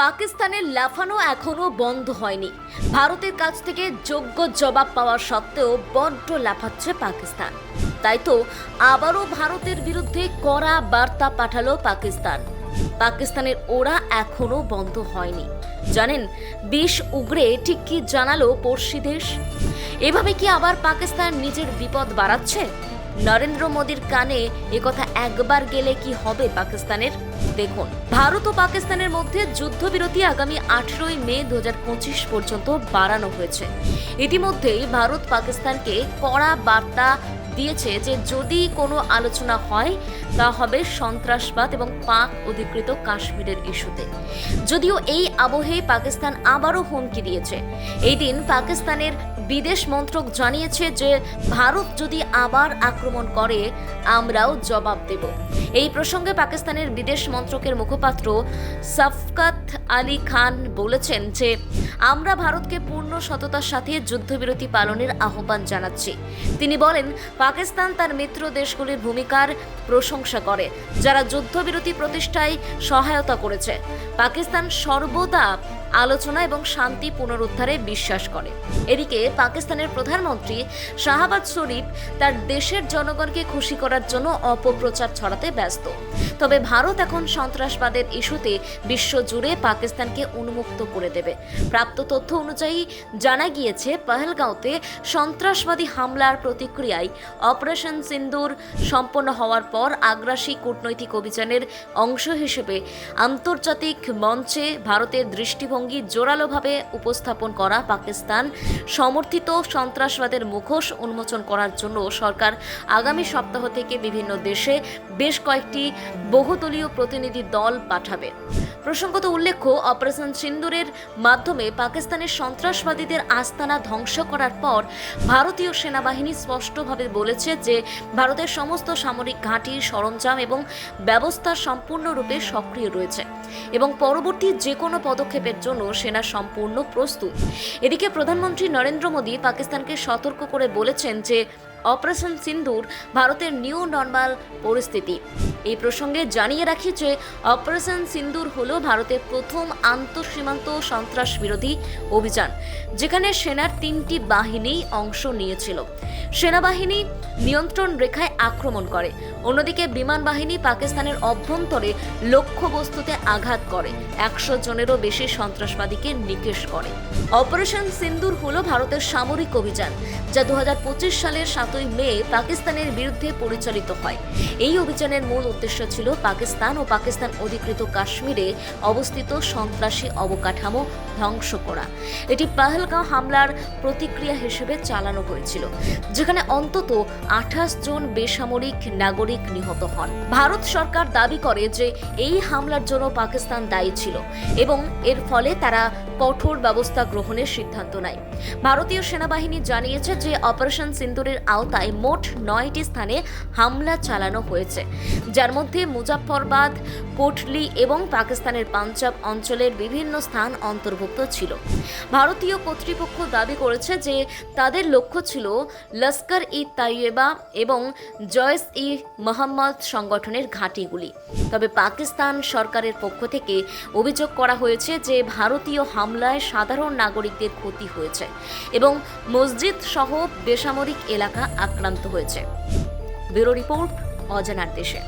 পাকিস্তানের লাফানো এখনো বন্ধ হয়নি। ভারতের কাছ থেকে যোগ্য জবাব পাওয়া সত্ত্বেও বড্ড লাফাচ্ছে পাকিস্তান। তাই তো আবারও ভারতের বিরুদ্ধে কড়া বার্তা পাঠালো পাকিস্তান। পাকিস্তানের ওড়া এখনো বন্ধ হয়নি। জানেন বিষ উগরে ঠিক কি জানালো পড়শি দেশ? এভাবে কি আবার পাকিস্তান নিজের বিপদ বাড়াচ্ছে? নরেন্দ্র মোদীর কানে একথা একবার গেলে কি হবে পাকিস্তানের? দেখুন, ভারত ও পাকিস্তানের মধ্যে যুদ্ধবিরতি আগামী 18 মে 2025 পর্যন্ত বাড়ানো হয়েছে। ইতিমধ্যেই ভারত পাকিস্তানকে কড়া বার্তা দিয়েছে যে যদি কোনো আলোচনা হয় তা হবে সন্ত্রাসবাদ এবং পাক অধিকৃত কাশ্মীরের ইস্যুতে। যদিও এই আবহে পাকিস্তান আবারও হুমকি দিয়েছে। এই দিন পাকিস্তানের বিদেশ মন্ত্রক জানিয়েছে যে ভারত যদি আবার আক্রমণ করে আমরাও জবাব দেব। এই প্রসঙ্গে পাকিস্তানের বিদেশ মন্ত্রকের মুখপাত্র শফকত আলী খান বলেছেন যে আমরা ভারতকে পূর্ণ সততার সাথে যুদ্ধবিরতি পালনের আহ্বান জানাচ্ছি। তিনি বলেন, পাকিস্তান তার মিত্র দেশগুলির ভূমিকার প্রশংসা করে যারা যুদ্ধবিরতি প্রতিষ্ঠায় সহায়তা করেছে। পাকিস্তান সর্বদা আলোচনা এবং শান্তি পুনরুদ্ধারে বিশ্বাস করে। এদিকে পাকিস্তানের প্রধানমন্ত্রী শাহবাজ শরীফ তার দেশের জনগণকে খুশি করার জন্য অপপ্রচার ছড়াতে ব্যস্ত। তবে ভারত এখন সন্ত্রাসবাদের ইস্যুতে বিশ্বজুড়ে পাকিস্তানকে উন্মুক্ত করে দেবে। প্রাপ্ত তথ্য অনুযায়ী জানা গিয়েছে, পহেলগাঁওতে সন্ত্রাসবাদী হামলার প্রতিক্রিয়ায় অপারেশন সিন্দুর সম্পন্ন হওয়ার পর আগ্রাসী কূটনৈতিক অভিযানের অংশ হিসেবে আন্তর্জাতিক মঞ্চে ভারতের দৃষ্টিভঙ্গি জোরালোভাবে উপস্থাপন করা পাকিস্তান সমর্থিত সন্ত্রাসবাদের মুখোশ উন্মোচন করার জন্য সরকার আগামী সপ্তাহ থেকে বিভিন্ন দেশে বেশ কয়েকটি বহুদলীয় প্রতিনিধি দল পাঠাবে। প্রসঙ্গত উল্লেখ্য, অপারেশন সিন্দুরের মাধ্যমে পাকিস্তানের সন্ত্রাসবাদীদের আস্তানা ধ্বংস করার পর ভারতীয় সেনাবাহিনী স্পষ্টভাবে বলেছে যে ভারতের সমস্ত সামরিক ঘাঁটি, সরঞ্জাম এবং ব্যবস্থা সম্পূর্ণরূপে সক্রিয় রয়েছে এবং পরবর্তী যে কোনো পদক্ষেপের জন্য সেনা সম্পূর্ণ প্রস্তুত। এদিকে প্রধানমন্ত্রী নরেন্দ্র মোদী পাকিস্তানকে সতর্ক করে বলেছেন যে অপারেশন সিন্দুর ভারতের নিউ নর্মাল পরিস্থিতি। এই প্রসঙ্গে জানিয়ে রাখি যে অপারেশন সিন্দুর হলো ভারতের প্রথম আন্তঃসীমান্ত সন্ত্রাস বিরোধী অভিযান, যেখানে সেনার 3টি বাহিনী অংশ নিয়েছিল। সেনাবাহিনী নিয়ন্ত্রণ রেখায় আক্রমণ করে, অন্যদিকে বিমান বাহিনী পাকিস্তানের অভ্যন্তরে লক্ষ্যবস্তুতে আঘাত করে 100 জনেরও বেশি সন্ত্রাসবাদীকে নিকেশ করে। অপারেশন সিন্দুর হলো ভারতের সামরিক অভিযান যা 2025 সালের 7ই মে পাকিস্তানের বিরুদ্ধে পরিচালিত হয়। এই অভিযানের মূল উদ্দেশ্য ছিল পাকিস্তান ও পাকিস্তান অধিকৃত কাশ্মীরে অবস্থিত সন্ত্রাসী অবকাঠামো ধ্বংস করা। এটি পহেলগাঁও হামলার প্রতিক্রিয়া হিসেবে চালানো হয়েছিল, যেখানে অন্তত 28 জন বেসামরিক নাগরিক নিহত হন। ভারত সরকার দাবি করে যে এই হামলার জন্য পাকিস্তান দায়ী ছিল এবং এর ফলে তারা কঠোর ব্যবস্থা গ্রহণের সিদ্ধান্ত নেয়। ভারতীয় সেনাবাহিনী জানিয়েছে যে অপারেশন সিন্দুরের আওতায় মোট 9টি স্থানে হামলা চালানো হয়েছে, যার মধ্যে মুজাফফরবাদ, কোটলি এবং পাকিস্তানের পাঞ্জাব অঞ্চলের বিভিন্ন স্থান অন্তর্ভুক্ত ছিল। ভারতীয় কর্তৃপক্ষ দাবি করেছে যে তাদের লক্ষ্য ছিল লস্কর-ই-তাইয়েবা এবং জয়শ-ই-মোহাম্মদ সংগঠনের ঘাঁটিগুলি। তবে পাকিস্তান সরকারের পক্ষ থেকে অভিযোগ করা হয়েছে যে ভারতীয় হামলায় সাধারণ নাগরিকদের ক্ষতি হয়েছে এবং মসজিদ সহ বেসামরিক এলাকা আক্রান্ত হয়েছে। ব্যুরো রিপোর্ট, অজানার দেশে।